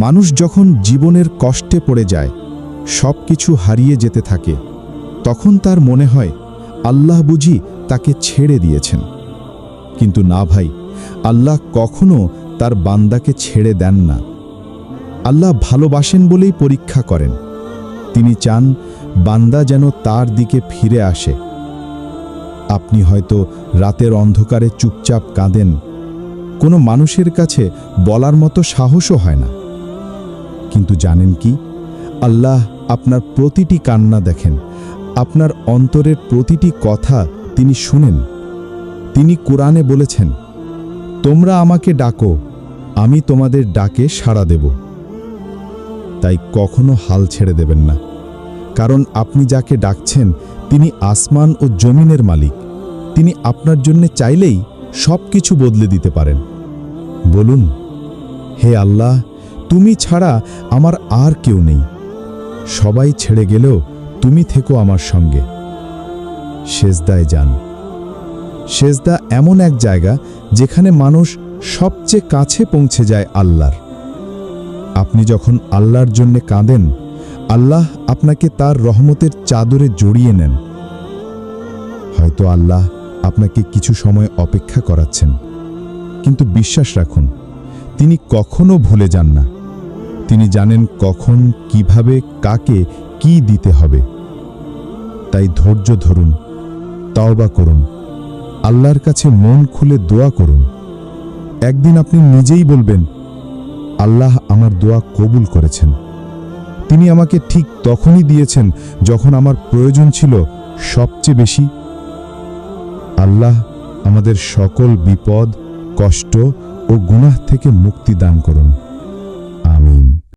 মানুষ যখন জীবনের কষ্টে পড়ে যায়, সব কিছু হারিয়ে যেতে থাকে, তখন তার মনে হয় আল্লাহ বুঝি তাকে ছেড়ে দিয়েছেন। কিন্তু না ভাই, আল্লাহ কখনো তার বান্দাকে ছেড়ে দেন না। আল্লাহ ভালোবাসেন বলেই পরীক্ষা করেন। তিনি চান বান্দা যেন তার দিকে ফিরে আসে। আপনি হয়তো রাতের অন্ধকারে চুপচাপ কাঁদেন, কোনো মানুষের কাছে বলার মতো সাহসও হয় না। কিন্তু জানেন কি, আল্লাহ আপনার প্রতিটি কান্না দেখেন, আপনার অন্তরের প্রতিটি কথা তিনি শুনেন। তিনি কোরআনে বলেছেন, তোমরা আমাকে ডাকো, আমি তোমাদের ডাকে সাড়া দেব। তাই কখনো হাল ছেড়ে দেবেন না, কারণ আপনি যাকে ডাকছেন তিনি আসমান ও জমিনের মালিক। তিনি আপনার জন্য চাইলেই সব কিছু বদলে দিতে পারেন। বলুন, হে আল্লাহ, তুমি ছাড়া আমার আর কেউ নেই। সবাই ছেড়ে গেলেও তুমি থেকো আমার সঙ্গে। সেজদায় যান। সেজদা এমন এক জায়গা যেখানে মানুষ সবচেয়ে কাছে পৌঁছে যায় আল্লাহর। আপনি যখন আল্লাহর জন্য কাঁদেন, আল্লাহ আপনাকে তার রহমতের চাদরে জড়িয়ে নেন। হয়তো আল্লাহ আপনাকে কিছু সময় অপেক্ষা করাচ্ছেন, কিন্তু বিশ্বাস রাখুন, তিনি কখনো ভুলে যান না। তিনি জানেন কখন, কিভাবে, কাকে কি দিতে হবে। তাই ধৈর্য ধরুন, তওবা করুন, আল্লাহর কাছে মন খুলে দোয়া করুন। একদিন আপনি নিজেই বলবেন, আল্লাহ আমার দোয়া কবুল করেছেন। তিনি আমাকে ঠিক তখনই দিয়েছেন যখন আমার প্রয়োজন ছিল সবচেয়ে বেশি। আল্লাহ আমাদের সকল বিপদ, কষ্ট ও গুনাহ থেকে মুক্তি দান করুন।